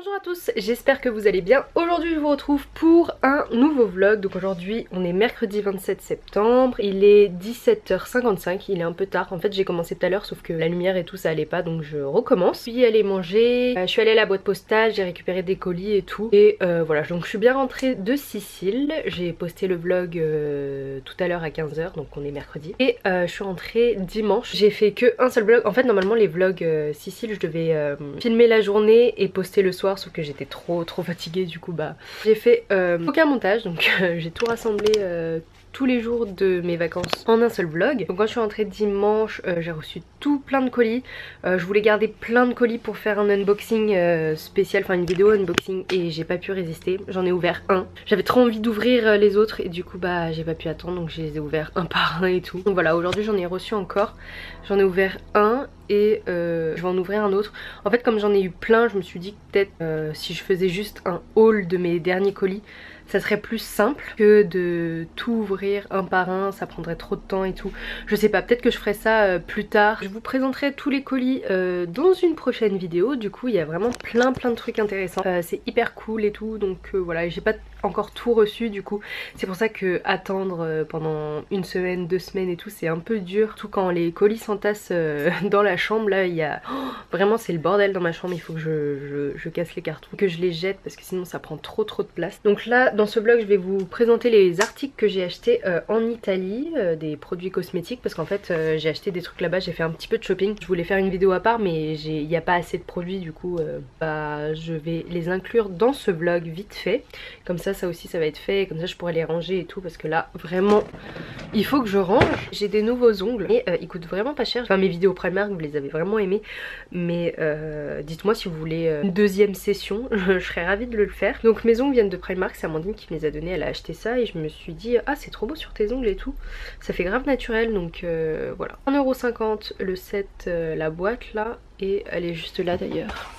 Bonjour à tous, j'espère que vous allez bien. Aujourd'hui je vous retrouve pour un nouveau vlog. Donc aujourd'hui on est mercredi 27 septembre, il est 17h55, il est un peu tard. En fait j'ai commencé tout à l'heure sauf que la lumière et tout ça allait pas, donc je recommence. Puis aller manger, je suis allée à la boîte postale, j'ai récupéré des colis et tout. Et voilà, donc je suis bien rentrée de Sicile. J'ai posté le vlog tout à l'heure à 15h, donc on est mercredi. Et je suis rentrée dimanche. J'ai fait que un seul vlog. En fait normalement les vlogs Sicile je devais filmer la journée et poster le soir, sauf que j'étais trop fatiguée, du coup bah j'ai fait aucun montage, donc j'ai tout rassemblé tous les jours de mes vacances en un seul vlog. Donc quand je suis rentrée dimanche, j'ai reçu tout plein de colis. Je voulais garder plein de colis pour faire un unboxing spécial, enfin une vidéo unboxing, et j'ai pas pu résister. J'en ai ouvert un. J'avais trop envie d'ouvrir les autres et du coup bah j'ai pas pu attendre, donc je les ai ouverts un par un et tout. Donc voilà, aujourd'hui j'en ai reçu encore. J'en ai ouvert un et je vais en ouvrir un autre. En fait comme j'en ai eu plein, je me suis dit que peut-être si je faisais juste un haul de mes derniers colis, ça serait plus simple que de tout ouvrir un par un, ça prendrait trop de temps et tout. Je sais pas, peut-être que je ferai ça plus tard. Je vous présenterai tous les colis dans une prochaine vidéo. Du coup il y a vraiment plein de trucs intéressants. C'est hyper cool et tout, donc voilà, j'ai pas encore tout reçu, du coup c'est pour ça que attendre pendant une semaine, 2 semaines et tout, c'est un peu dur. Tout quand les colis s'entassent dans la chambre, là il y a vraiment c'est le bordel dans ma chambre. Il faut que je casse les cartons, que je les jette parce que sinon ça prend trop de place. Donc là dans ce vlog je vais vous présenter les articles que j'ai achetés en Italie, des produits cosmétiques, parce qu'en fait j'ai acheté des trucs là-bas, j'ai fait un petit peu de shopping. Je voulais faire une vidéo à part mais il n'y a pas assez de produits, du coup bah je vais les inclure dans ce vlog vite fait, comme ça aussi ça va être fait, comme ça je pourrai les ranger et tout, parce que là vraiment il faut que je range. J'ai des nouveaux ongles et ils coûtent vraiment pas cher. Enfin mes vidéos Primark vous les avez vraiment aimées, mais dites-moi si vous voulez une deuxième session, je serais ravie de le faire. Donc mes ongles viennent de Primark, c'est Amandine qui me les a donnés, elle a acheté ça et je me suis dit ah c'est trop beau sur tes ongles et tout, ça fait grave naturel, donc voilà. 1,50€ le set, la boîte là, et elle est juste là d'ailleurs.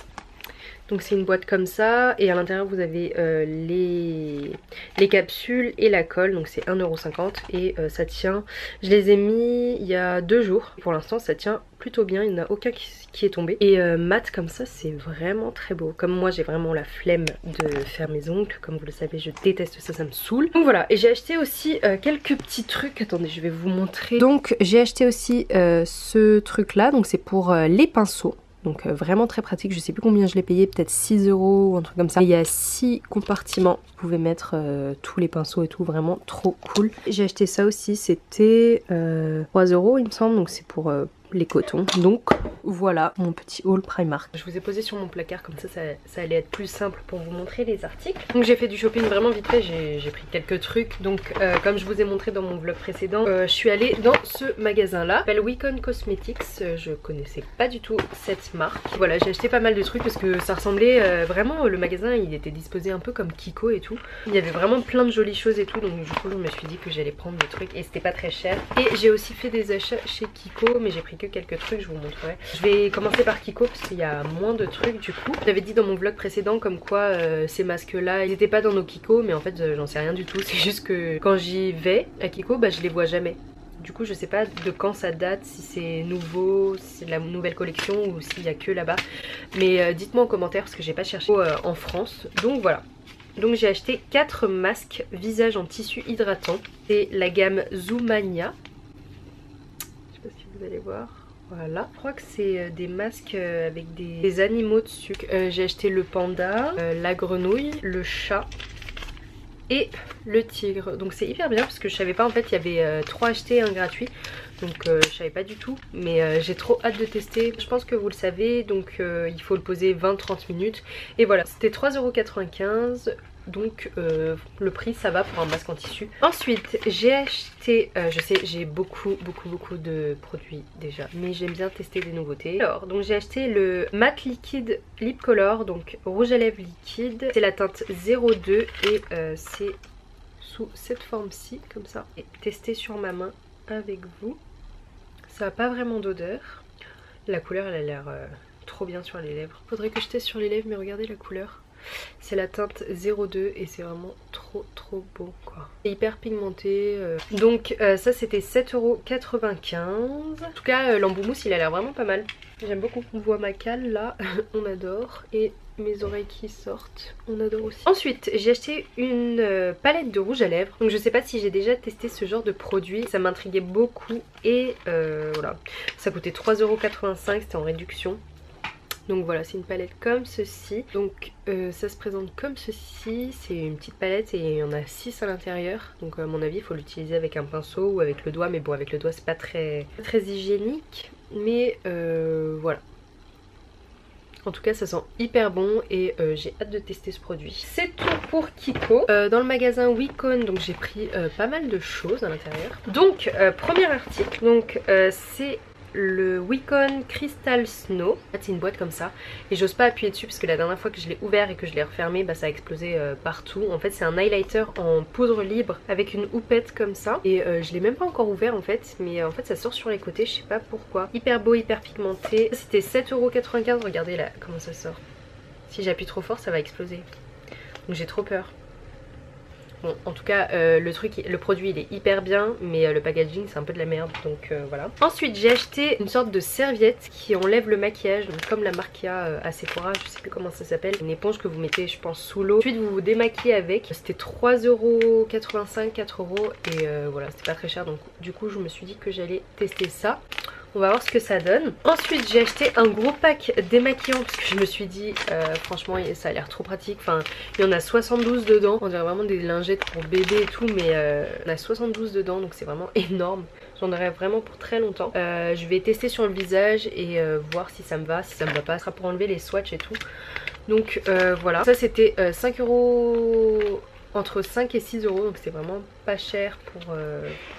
Donc c'est une boîte comme ça et à l'intérieur vous avez les capsules et la colle, donc c'est 1,50€ et ça tient, je les ai mis il y a 2 jours, pour l'instant ça tient plutôt bien, il n'y en a aucun qui est tombé. Et mat comme ça c'est vraiment très beau. Comme moi j'ai vraiment la flemme de faire mes ongles, comme vous le savez je déteste ça, ça me saoule. Donc voilà, et j'ai acheté aussi quelques petits trucs, attendez je vais vous montrer. Donc j'ai acheté aussi ce truc là, donc c'est pour les pinceaux. Donc vraiment très pratique, je sais plus combien je l'ai payé, peut-être 6€ ou un truc comme ça. Et il y a 6 compartiments, vous pouvez mettre tous les pinceaux et tout, vraiment trop cool. J'ai acheté ça aussi, c'était 3€ il me semble, donc c'est pour les cotons. Donc voilà mon petit haul Primark. Je vous ai posé sur mon placard, comme ça allait être plus simple pour vous montrer les articles. Donc j'ai fait du shopping vraiment vite fait, j'ai pris quelques trucs. Donc comme je vous ai montré dans mon vlog précédent, je suis allée dans ce magasin là, s'appelle Wicon Cosmetics. Je connaissais pas du tout cette marque. Voilà, j'ai acheté pas mal de trucs parce que ça ressemblait vraiment, le magasin il était disposé un peu comme Kiko et tout. Il y avait vraiment plein de jolies choses et tout, donc du coup je me suis dit que j'allais prendre des trucs et c'était pas très cher. Et j'ai aussi fait des achats chez Kiko, mais j'ai pris que quelques trucs, je vous montrerai. Je vais commencer par Kiko parce qu'il y a moins de trucs du coup. J'avais dit dans mon vlog précédent comme quoi ces masques là ils n'étaient pas dans nos Kiko, mais en fait j'en sais rien du tout. C'est juste que quand j'y vais à Kiko bah je les vois jamais. Du coup je sais pas de quand ça date, si c'est nouveau, si c'est de la nouvelle collection ou s'il y a que là-bas. Mais dites-moi en commentaire parce que j'ai pas cherché en France. Donc voilà. Donc j'ai acheté 4 masques visage en tissu hydratant. C'est la gamme Zoomania. Je sais pas si vous allez voir. Voilà, je crois que c'est des masques avec des animaux dessus. J'ai acheté le panda, la grenouille, le chat et le tigre. Donc c'est hyper bien parce que je savais pas, en fait il y avait 3 achetés et 1 gratuit. Donc je savais pas du tout, mais j'ai trop hâte de tester. Je pense que vous le savez, donc il faut le poser 20-30 minutes. Et voilà, c'était 3,95€. Donc le prix ça va pour un masque en tissu. Ensuite j'ai acheté, je sais j'ai beaucoup de produits déjà, mais j'aime bien tester des nouveautés. Alors donc j'ai acheté le Matte Liquide Lip Color, donc rouge à lèvres liquide. C'est la teinte 02 et c'est sous cette forme-ci comme ça. Et tester sur ma main avec vous. Ça n'a pas vraiment d'odeur. La couleur elle a l'air trop bien sur les lèvres. Faudrait que je teste sur les lèvres, mais regardez la couleur. C'est la teinte 02 et c'est vraiment trop beau quoi. C'est hyper pigmenté. Donc ça c'était 7,95€. En tout cas l'embout mousse il a l'air vraiment pas mal. J'aime beaucoup. On voit ma cale là, on adore. Et mes oreilles qui sortent, on adore aussi. Ensuite j'ai acheté une palette de rouge à lèvres. Donc je sais pas si j'ai déjà testé ce genre de produit, ça m'intriguait beaucoup et voilà. Ça coûtait 3,85 €, c'était en réduction. Donc voilà, c'est une palette comme ceci. Donc ça se présente comme ceci. C'est une petite palette et il y en a 6 à l'intérieur. Donc à mon avis il faut l'utiliser avec un pinceau ou avec le doigt. Mais bon, avec le doigt c'est pas très hygiénique. Mais voilà. En tout cas ça sent hyper bon et j'ai hâte de tester ce produit. C'est tout pour Kiko. Dans le magasin Wicon, donc j'ai pris pas mal de choses à l'intérieur. Donc premier article, donc c'est le Wicon Crystal Snow. En fait c'est une boîte comme ça et j'ose pas appuyer dessus parce que la dernière fois que je l'ai ouvert et que je l'ai refermé, bah ça a explosé partout. En fait c'est un highlighter en poudre libre avec une houppette comme ça et je l'ai même pas encore ouvert en fait, mais en fait ça sort sur les côtés, je sais pas pourquoi. Hyper beau, hyper pigmenté. C'était 7,95 €, regardez là comment ça sort. Si j'appuie trop fort ça va exploser, donc j'ai trop peur. Bon, en tout cas le produit il est hyper bien, mais le packaging c'est un peu de la merde, donc voilà. Ensuite j'ai acheté une sorte de serviette qui enlève le maquillage, donc comme la Markia à Sephora, je sais plus comment ça s'appelle. Une éponge que vous mettez je pense sous l'eau. Ensuite vous vous démaquillez avec. C'était 3,85 €, 4 € et voilà, c'était pas très cher, donc du coup je me suis dit que j'allais tester ça. On va voir ce que ça donne. Ensuite j'ai acheté un gros pack démaquillant parce que je me suis dit franchement ça a l'air trop pratique. Enfin il y en a 72 dedans. On dirait vraiment des lingettes pour bébé et tout, mais on a 72 dedans donc c'est vraiment énorme. J'en aurai vraiment pour très longtemps. Je vais tester sur le visage et voir si ça me va. Si ça me va pas, ce sera pour enlever les swatchs et tout. Donc voilà. Ça c'était 5 €. Entre 5 et 6 €, donc c'est vraiment pas cher pour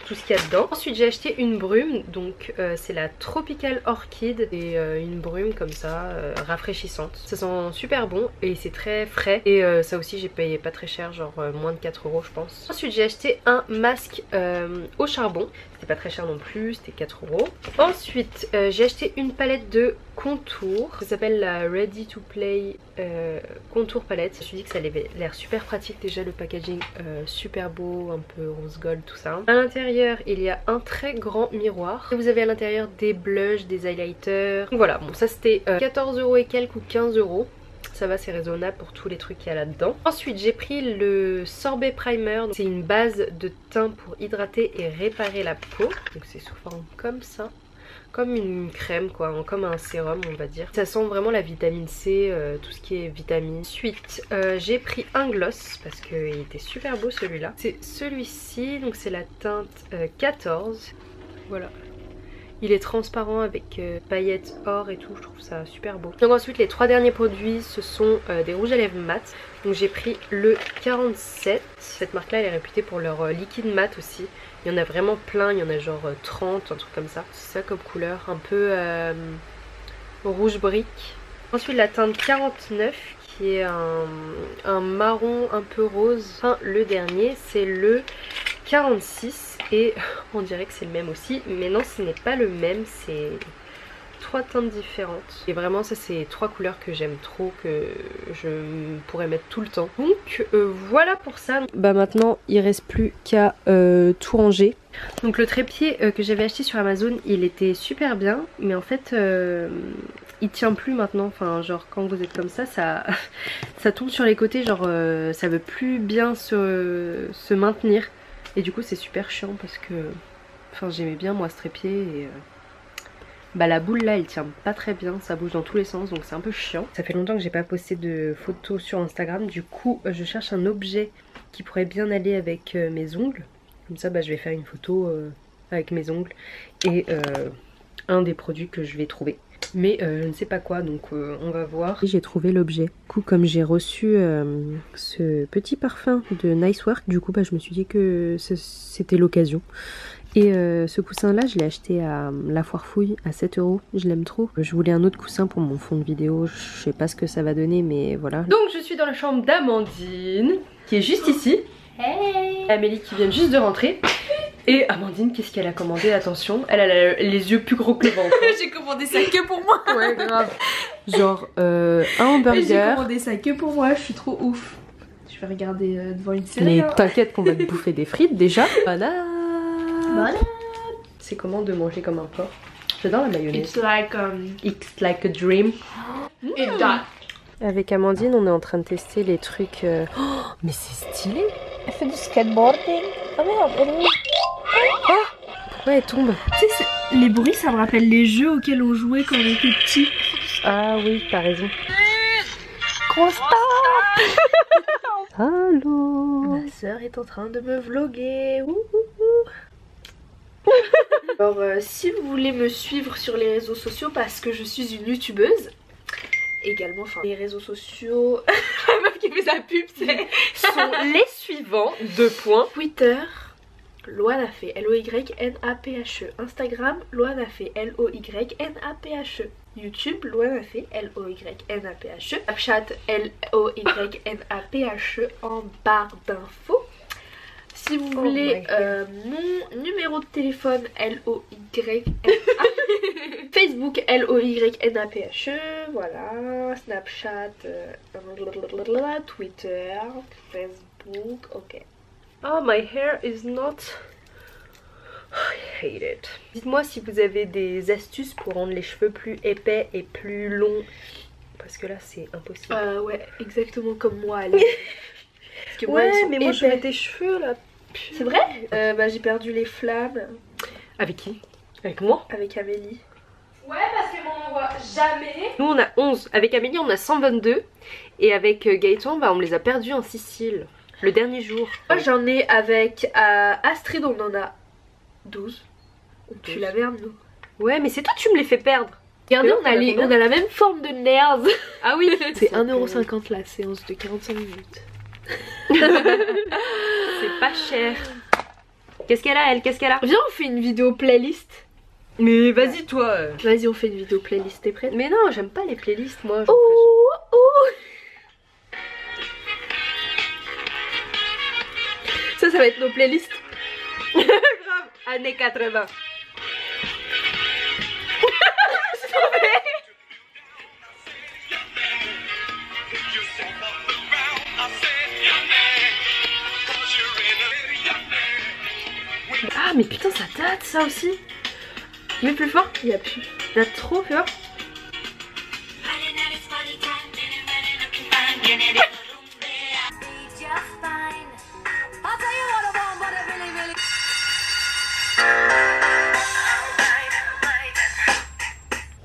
tout ce qu'il y a dedans. Ensuite j'ai acheté une brume, donc c'est la Tropical Orchid et une brume comme ça rafraîchissante. Ça sent super bon et c'est très frais et ça aussi j'ai payé pas très cher, genre moins de 4 € je pense. Ensuite j'ai acheté un masque au charbon, c'était pas très cher non plus, c'était 4 €. Ensuite j'ai acheté une palette de contour, ça s'appelle la Ready to Play contour palette. Je me suis dit que ça avait l'air super pratique, déjà le packaging super beau, un peu rose gold tout ça. À l'intérieur il y a un très grand miroir et vous avez à l'intérieur des blushs, des highlighters. Voilà, bon ça c'était 14 € et quelques ou 15 €. Ça va, c'est raisonnable pour tous les trucs qu'il y a là-dedans. Ensuite j'ai pris le sorbet primer, c'est une base de teint pour hydrater et réparer la peau. Donc c'est sous forme comme ça, comme une crème quoi, comme un sérum on va dire. Ça sent vraiment la vitamine C, tout ce qui est vitamine. Ensuite j'ai pris un gloss parce qu'il était super beau celui-là. C'est celui-ci, donc c'est la teinte 14. Voilà. Il est transparent avec paillettes or et tout, je trouve ça super beau. Donc ensuite les trois derniers produits ce sont des rouges à lèvres mat. Donc j'ai pris le 47. Cette marque là elle est réputée pour leur liquide mat aussi. Il y en a vraiment plein, il y en a genre 30, un truc comme ça. C'est ça comme couleur, un peu rouge brique. Ensuite la teinte 49 qui est un marron un peu rose. Enfin le dernier c'est le 46 et on dirait que c'est le même aussi. Mais non, ce n'est pas le même, c'est trois teintes différentes. Et vraiment ça c'est trois couleurs que j'aime trop, que je pourrais mettre tout le temps. Donc voilà pour ça. Bah maintenant il reste plus qu'à tout ranger. Donc le trépied que j'avais acheté sur Amazon il était super bien, mais en fait il tient plus maintenant. Enfin genre quand vous êtes comme ça, ça tombe sur les côtés, genre ça veut plus bien se maintenir. Et du coup c'est super chiant parce que enfin j'aimais bien moi ce trépied et bah la boule là elle tient pas très bien, ça bouge dans tous les sens donc c'est un peu chiant. Ça fait longtemps que j'ai pas posté de photos sur Instagram, du coup je cherche un objet qui pourrait bien aller avec mes ongles. Comme ça bah je vais faire une photo avec mes ongles et un des produits que je vais trouver. Mais je ne sais pas quoi, donc on va voir. J'ai trouvé l'objet. Du coup comme j'ai reçu ce petit parfum de Nice Work, du coup bah, je me suis dit que c'était l'occasion. Et ce coussin là je l'ai acheté à la Foire Fouille à 7 €, je l'aime trop. Je voulais un autre coussin pour mon fond de vidéo, je sais pas ce que ça va donner mais voilà. Donc je suis dans la chambre d'Amandine qui est juste ici. Hey. Amélie qui vient juste de rentrer. Et Amandine, qu'est-ce qu'elle a commandé? Attention, elle a les yeux plus gros que le ventre. J'ai commandé ça que pour moi. Ouais, grave. Genre un hamburger. J'ai commandé ça que pour moi, je suis trop ouf. Je vais regarder devant une série. Mais t'inquiète qu'on va te bouffer des frites déjà. Voilà. Voilà. C'est comment de manger comme un porc? J'adore la mayonnaise. It's like It's like a dream. It does. Avec Amandine, on est en train de tester les trucs. Oh, mais c'est stylé! Elle fait du skateboarding. Oh merde, elle est où? Pourquoi elle tombe? Tu sais, les bruits, ça me rappelle les jeux auxquels on jouait quand on était petits. Ah oui, t'as raison. Gros stop! Allô? Ma soeur est en train de me vlogger. Alors, si vous voulez me suivre sur les réseaux sociaux parce que je suis une youtubeuse, également, enfin, les réseaux sociaux, la meuf qui fait sa pub, Sont les suivants, 2 points. Twitter, Loanaphe, L-O-Y-N-A-P-H-E. Instagram, Loanaphe, L-O-Y-N-A-P-H-E. YouTube, Loanaphe, L-O-Y-N-A-P-H-E. Snapchat, L-O-Y-N-A-P-H-E en barre d'infos. Si vous voulez mon numéro de téléphone, L-O-Y-N-A. Facebook, L-O-Y-N-A-P-H-E. Voilà. Snapchat, Twitter, Facebook, ok. Oh, my hair is not... I hate it. Dites-moi si vous avez des astuces pour rendre les cheveux plus épais et plus longs. Parce que là, c'est impossible. Ouais, exactement comme moi, Alice. Parce que moi, elles sont mais moi, je épais. mets tes cheveux là. C'est vrai? Bah, j'ai perdu les flammes Avec qui? Avec moi? avec Amélie. Ouais, parce que m'en envoie jamais. Nous, on a 11. Avec Amélie, on a 122. Et avec Gaëtan, bah, on les a perdus en Sicile. Le dernier jour. Moi, j'en ai avec Astrid, on en a 12. On pue la merde, nous. Ouais, mais c'est toi, tu me les fais perdre. Regardez, Mais on a, combien? on a la même forme de nerfs. Ah oui. C'est 1,50€ la séance de 45 minutes. C'est pas cher. Qu'est-ce qu'elle a, elle? Qu'est-ce qu'elle a? Viens, on fait une vidéo playlist. Mais vas-y, toi. Vas-y, on fait une vidéo playlist, t'es prête? Mais non, j'aime pas les playlists, moi. Oh, oh. Ça va être nos playlists. Grave. Années 80. Ah, mais putain, ça date, ça aussi. Mais plus fort. Il y a plus. Ça date trop fort.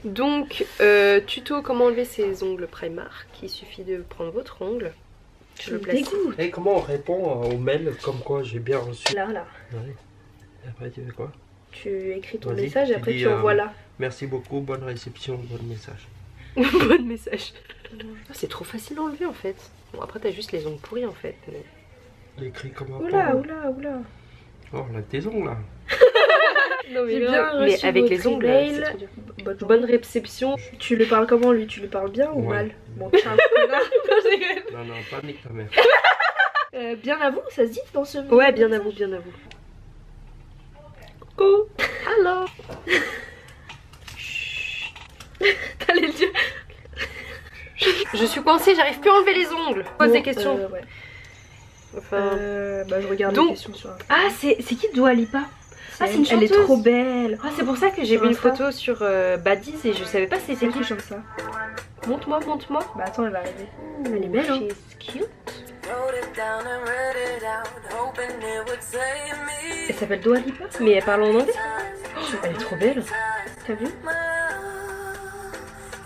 Donc, tuto comment enlever ses ongles Primark. Il suffit de prendre votre ongle. Je le place. Dégoûte. Et comment on répond au mail comme quoi j'ai bien reçu? Là. Ouais. Et après tu fais quoi? Tu écris ton Vas-y, message et tu après dis, tu envoies là. Merci beaucoup, bonne réception, bon message. Bon message. Oh, c'est trop facile à enlever en fait. Bon, après t'as juste les ongles pourris en fait. Mais... L'écrit comme un Oula, pauvre. oula. Oh, là, tes ongles là. Non, J'ai non, bien mais reçu avec votre les ongles, email. c'est trop dur. Bonne Bonne réception. Tu lui parles comment lui? Tu lui parles bien ou Ouais. mal? Bon, tiens, connard. Non, non, pas nique ta mère. Bien à vous, ça se dit dans ce Ouais, bien à vous, bien à vous. Coucou. Alors. T'allais le dire. Je suis coincée, j'arrive plus à enlever les ongles. Pose des questions. Ouais. Enfin... Bah je regarde Donc- les questions sur Ah, c'est qui Dua Lipa? Ah, c'est une Elle est chanteuse. trop belle. Ah, c'est pour ça que j'ai Sur mis une Insta. photo sur Baddies et je savais pas c'était C'est qui. qui chante ça? Montre-moi, montre-moi. Bah attends, elle va arriver. Elle est belle, hein. She's cute. Elle s'appelle Dua Lipa, mais elle parle en anglais. Oh, elle est trop belle. T'as vu?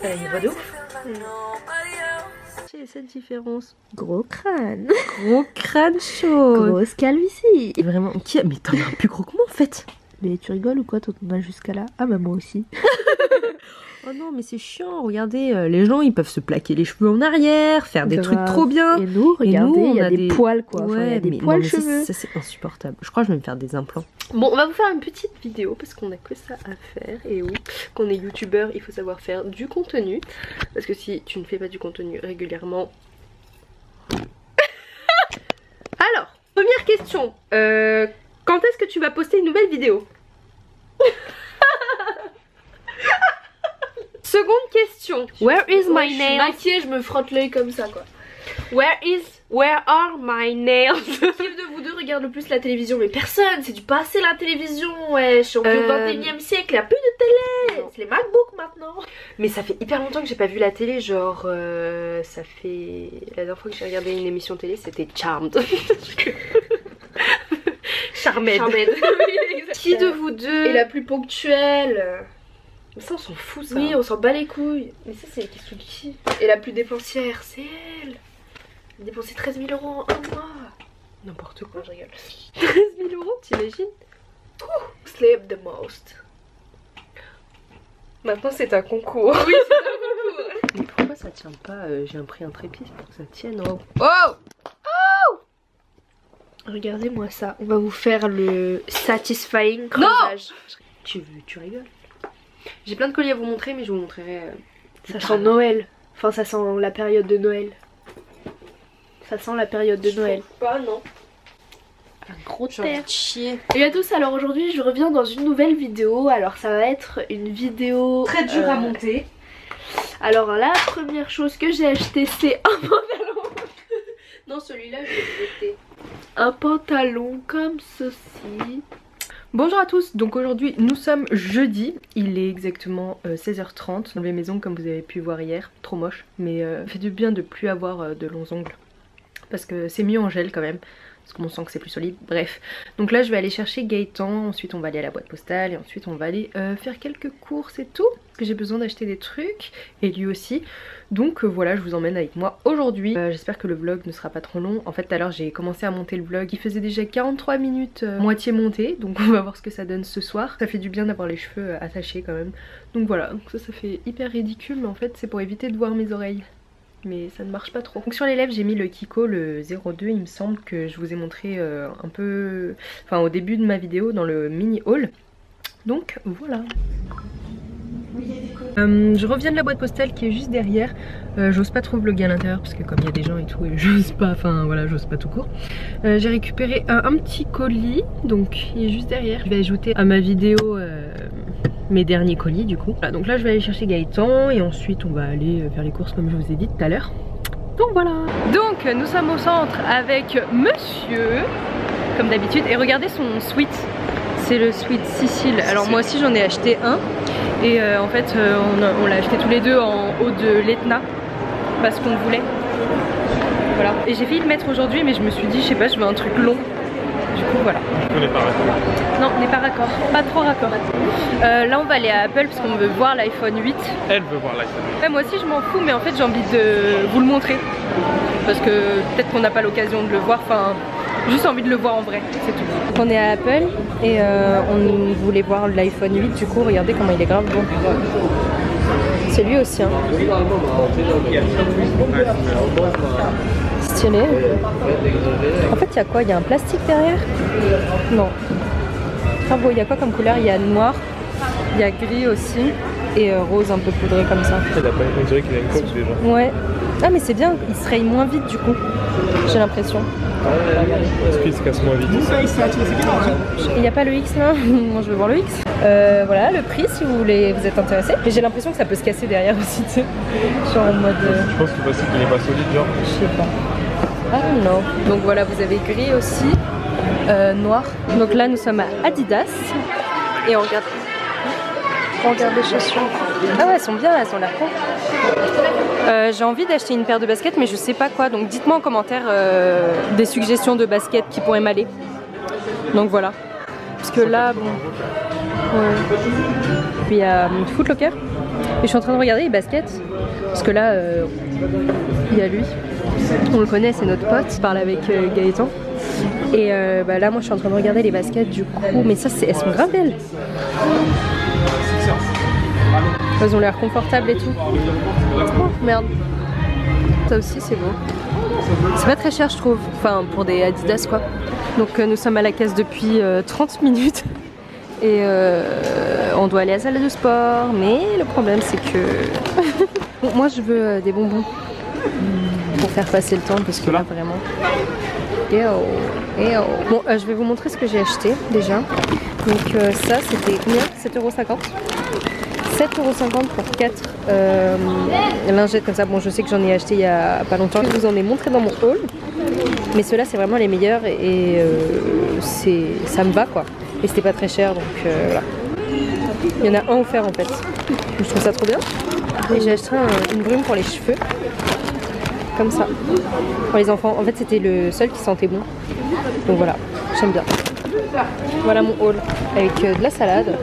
Elle a une voix de ouf. C'est cette différence. Gros crâne. Gros crâne chaud. Grosse calvitie. Vraiment, mais t'en as un plus gros que moi en fait. Mais tu rigoles ou quoi? T'en as jusqu'à là? Ah bah moi aussi. Oh non, mais c'est chiant. Regardez, les gens ils peuvent se plaquer les cheveux en arrière, faire des trucs trop bien. Et nous, regardez, nous, il y on a a des des- poils quoi. Enfin, il y Ouais, a des mais poils non, mais ça, cheveux. ça, c'est insupportable. Je crois que je vais me faire des implants. Bon, on va vous faire une petite vidéo parce qu'on a que ça à faire. Et oui, qu'on est youtubeur, il faut savoir faire du contenu. Parce que si tu ne fais pas du contenu régulièrement... Alors, première question. Quand est-ce que tu vas poster une nouvelle vidéo? Seconde question. Where is my Ouais, je suis nail? maquillée, je me frotte l'œil comme ça quoi. Where are my nails? Qui de vous deux regarde le plus la télévision? Mais personne, c'est du passé la télévision, wesh. On vit au 21e siècle, il n'y a plus de télé. C'est les MacBooks maintenant. Mais ça fait hyper longtemps que j'ai pas vu la télé, genre ça fait... La dernière fois que j'ai regardé une émission télé c'était Charmed. Charmed. Qui de vous deux est la plus ponctuelle? Mais ça on s'en fout ça. Oui, on s'en bat les couilles. Mais ça c'est la question de qui? Et la plus dépensière, c'est elle. Elle a dépensé 13 000 € en un mois. N'importe quoi. Non, je rigole. 13 000 €, t'imagines? Sleep the most. Maintenant c'est un concours. Oui, c'est un concours. Mais pourquoi ça tient pas? J'ai pris un trépied pour que ça tienne. Oh! Regardez-moi ça. On va vous faire le satisfying creusage. Tu rigoles? J'ai plein de colliers à vous montrer, mais je vous montrerai. Ça sent Noël. Enfin, ça sent la période de Noël. Ça sent la période de Noël. Pas, non. Un gros J'ai envie terre. de chier. Et à tous, alors aujourd'hui je reviens dans une nouvelle vidéo. Alors ça va être une vidéo Très dur à monter. Alors la première chose que j'ai acheté c'est un pantalon. Non, celui-là je l'ai jeté. Un pantalon comme ceci. Bonjour à tous, donc aujourd'hui nous sommes jeudi, il est exactement 16h30 dans les maisons comme vous avez pu voir hier, trop moche, mais ça fait du bien de plus avoir de longs ongles, parce que c'est mieux en gel quand même, parce qu'on sent que c'est plus solide, bref. Donc là je vais aller chercher Gaëtan, ensuite on va aller à la boîte postale et ensuite on va aller faire quelques courses et tout, parce que j'ai besoin d'acheter des trucs, et lui aussi. Donc voilà, je vous emmène avec moi aujourd'hui. J'espère que le vlog ne sera pas trop long. En fait tout à l'heure j'ai commencé à monter le vlog, il faisait déjà 43 minutes moitié monté, donc on va voir ce que ça donne ce soir. Ça fait du bien d'avoir les cheveux attachés quand même. Donc voilà, donc ça fait hyper ridicule, mais en fait c'est pour éviter de voir mes oreilles. Mais ça ne marche pas trop. Donc sur les lèvres j'ai mis le Kiko, le 02, il me semble que je vous ai montré un peu, enfin au début de ma vidéo dans le mini haul. Donc voilà. Je reviens de la boîte postale qui est juste derrière. J'ose pas trop vlogger à l'intérieur parce que comme il y a des gens et tout, et j'ose pas, enfin voilà, j'ose pas tout court. J'ai récupéré un petit colis, donc il est juste derrière. Je vais ajouter à ma vidéo mes derniers colis du coup. Voilà, donc là je vais aller chercher Gaëtan et ensuite on va aller faire les courses comme je vous ai dit tout à l'heure. Donc voilà. Donc nous sommes au centre avec monsieur, comme d'habitude, et regardez son sweat. C'est le sweat Sicile. Alors moi aussi j'en ai acheté un. Et en fait on l'a acheté tous les deux en haut de l'Etna parce qu'on voulait. Voilà. Et j'ai failli le mettre aujourd'hui mais je me suis dit je sais pas, je veux un truc long. Du coup voilà. On n'est pas raccord. Non, on n'est pas raccord. Pas trop raccord. Là on va aller à Apple parce qu'on veut voir l'iPhone 8. Elle veut voir l'iPhone 8. Ouais, moi aussi je m'en fous, mais en fait j'ai envie de vous le montrer. Parce que peut-être qu'on n'a pas l'occasion de le voir. Enfin, juste envie de le voir en vrai, c'est tout. Donc on est à Apple et on voulait voir l'iPhone 8. Du coup regardez comment il est grave bon. C'est lui aussi hein. Stylé. En fait il y a quoi? Il y a un plastique derrière? Non. Ah bon, il y a quoi comme couleur? Il y a noir, il y a gris aussi et rose un peu poudré comme ça. On dirait qu'il a une coque déjà. Ouais. Ah mais c'est bien, il se raye moins vite du coup. J'ai l'impression. Est-ce qu'il se casse moins vite? Il n'y a pas le X là? Moi je veux voir le X. Voilà le prix si vous voulez, vous êtes intéressé. Mais j'ai l'impression que ça peut se casser derrière aussi, tu sais. Genre en mode... Je pense que c'est parce qu'il n'est pas solide genre. Je sais pas. Ah non. Donc voilà, vous avez gris aussi, noir. Donc là nous sommes à Adidas et on regarde les chaussures. Ah ouais, elles sont bien, elles ont l'air cool. J'ai envie d'acheter une paire de baskets mais je sais pas quoi, donc dites-moi en commentaire des suggestions de baskets qui pourraient m'aller. Donc voilà. Parce que là, bon... Ouais. Puis il y a Foot Locker. Et je suis en train de regarder les baskets. Parce que là, il y a lui. On le connaît, c'est notre pote. Je parle avec Gaëtan. Et bah là, moi je suis en train de regarder les baskets du coup. Mais ça, elles sont grave belles. Elles ont l'air confortables et tout. Oh merde. Ça aussi c'est beau. C'est pas très cher je trouve. Enfin pour des Adidas quoi. Donc nous sommes à la caisse depuis 30 minutes. Et on doit aller à la salle de sport. Mais le problème c'est que... Bon, moi je veux des bonbons. Pour faire passer le temps parce que là vraiment... Bon je vais vous montrer ce que j'ai acheté déjà. Donc ça c'était combien? 7,50 €. 7,50 € pour 4 lingettes comme ça. Bon, je sais que j'en ai acheté il y a pas longtemps. Je vous en ai montré dans mon haul. Mais ceux-là, c'est vraiment les meilleurs et ça me va quoi. Et c'était pas très cher, donc voilà. Il y en a un offert en fait. Je trouve ça trop bien. Et j'ai acheté une brume pour les cheveux. Comme ça. Pour les enfants. En fait, c'était le seul qui sentait bon. Donc voilà, j'aime bien. Voilà mon haul avec de la salade.